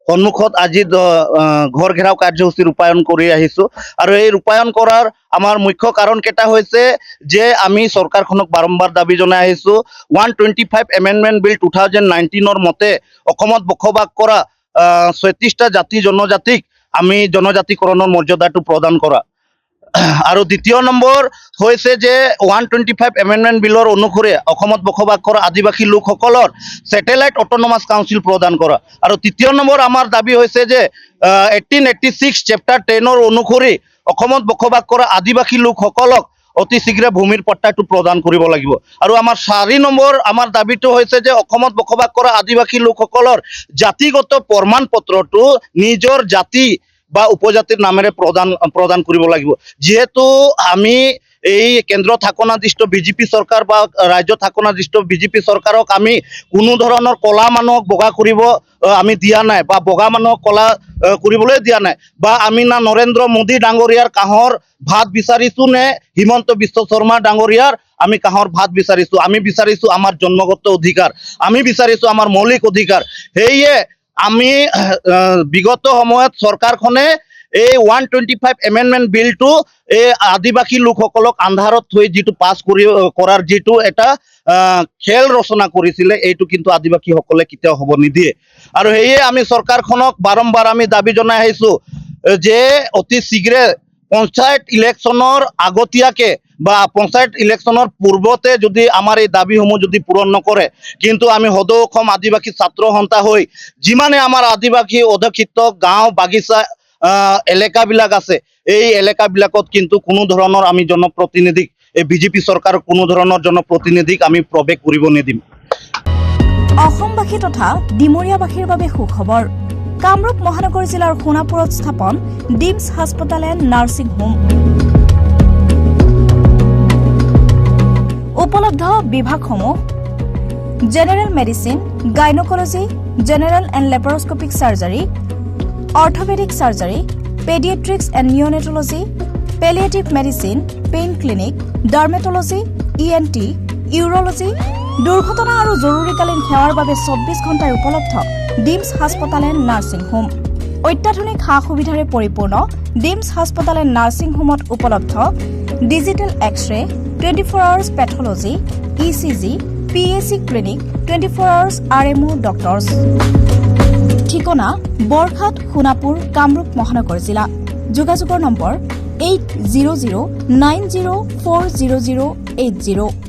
সন্মুখত আজি ঘৰ ঘেৰাও কাৰ্যসূচী ৰূপায়ণ কৰি আহিছোঁ আৰু এই ৰূপায়ণ কৰাৰ আমাৰ মুখ্য কাৰণকেইটা হৈছে যে আমি চৰকাৰখনক বাৰম্বাৰ দাবী জনাই আহিছোঁ 125 এমেণ্ডমেণ্ট বিল 2019 মতে অসমত বসবাস কৰা 36টা জাতি জনজাতিক আমি জনজাতিকৰণৰ মৰ্যাদাটো প্ৰদান কৰা আৰু দ্বিতীয় নম্বৰ হৈছে যে 125 এমেণ্ডমেণ্ট বিলৰ অনুসৰি অসমত বসবাস কৰা আদিবাসী লোকসকলৰ ছেটেলাইট অট'নমাছ কাউন্সিল প্ৰদান কৰা আৰু তৃতীয় নম্বৰ আমাৰ দাবী হৈছে যে 1886 চেপ্টাৰ 10 অনুসৰি অসমত বসবাস কৰা আদিবাসী লোকসকলক অতি শীঘ্ৰে ভূমিৰ পট্টাটো প্ৰদান কৰিব লাগিব আৰু আমাৰ 4 নম্বৰ আমাৰ দাবীটো হৈছে যে অসমত বসবাস কৰা আদিবাসী লোকসকলৰ জাতিগত প্ৰমাণ পত্ৰটো নিজৰ জাতি বা উপজাতিৰ নামেৰে প্ৰদান কৰিব লাগিব যেহেতু আমি এই কেন্দ্ৰত শাসনাধিষ্ঠ বিজেপি চৰকাৰ বা ৰাজ্যত শাসনাধিষ্ঠ বিজেপি চৰকাৰক আমি কোনো ধৰণৰ কলা মানুহক বগা কৰিব আমি দিয়া নাই বা বগা মানুহক কলা কৰিবলৈ দিয়া নাই বা আমি না নৰেন্দ্ৰ মোদী ডাঙৰীয়াৰ কাঁহৰ ভাত বিচাৰিছোঁ নে হিমন্ত বিশ্ব শৰ্মা ডাঙৰীয়াৰ আমি কাঁহৰ ভাত বিচাৰিছোঁ আমি বিচাৰিছোঁ আমাৰ জন্মগত অধিকাৰ আমি বিচাৰিছোঁ আমাৰ মৌলিক অধিকাৰ সেয়ে আমি বিগত সময়ত চৰকাৰখনে এই 125 এমেণ্ডমেণ্ট বিলটো এই আদিবাসী লোকসকলক আন্ধাৰত থৈ যিটো পাছ কৰাৰ যিটো এটা খেল ৰচনা কৰিছিলে এইটো কিন্তু আদিবাসীসকলে কেতিয়াও হ'ব নিদিয়ে আৰু সেয়ে আমি চৰকাৰখনক বাৰম্বাৰ আমি দাবী জনাই আহিছোঁ যে অতি শীঘ্ৰে পঞ্চায়ত ইলেকশ্যনৰ আগতীয়াকৈ বা পঞ্চায়ত ইলেকশ্যনৰ পূৰ্বতে যদি আমাৰ এই দাবীসমূহ যদি পূৰণ নকৰে কিন্তু আমি সদৌ অসম আদিবাসী ছাত্ৰ সন্থা হৈ যিমানে আমাৰ আদিবাসী অধ্যুষিত গাঁও বাগিচা এলেকাবিলাক আছে এই এলেকাবিলাকত কিন্তু কোনো ধৰণৰ আমি জনপ্ৰতিনিধিক এই বিজেপি চৰকাৰৰ কোনো ধৰণৰ জনপ্ৰতিনিধিক আমি প্ৰৱেশ কৰিব নিদিম অসমবাসী তথা ডিমৰীয়াবাসীৰ বাবে সুখবৰ কামৰূপ মহানগৰ জিলাৰ সোণাপুৰত স্থাপন ডিমছ হাস্পতাল এণ্ড নাৰ্ছিং হোম উপলব্ধ বিভাগসমূহ general medicine gynaecology general and laparoscopic surgery orthopaedic surgery paediatrics and neonatology palliative medicine pain clinic dermatology ENT urology দুৰ্ঘটনা আৰু জৰুৰীকালীন সেৱাৰ বাবে 24 ঘণ্টাই উপলব্ধ ডিমছ হাস্পতাল এণ্ড নাৰ্ছিং হোম অত্যাধুনিক সা সুবিধাৰে পৰিপূৰ্ণ ডিমছ হাস্পতাল এণ্ড নাৰ্ছিং হোমত উপলব্ধ digital X-ray 24 hours pathology ECG PAC clinic 24 hours RMO doctors ঠিকনা বৰঘাট সোণাপুৰ কামৰূপ মহানগৰ জিলা যোগাযোগৰ নম্বৰ 8009040080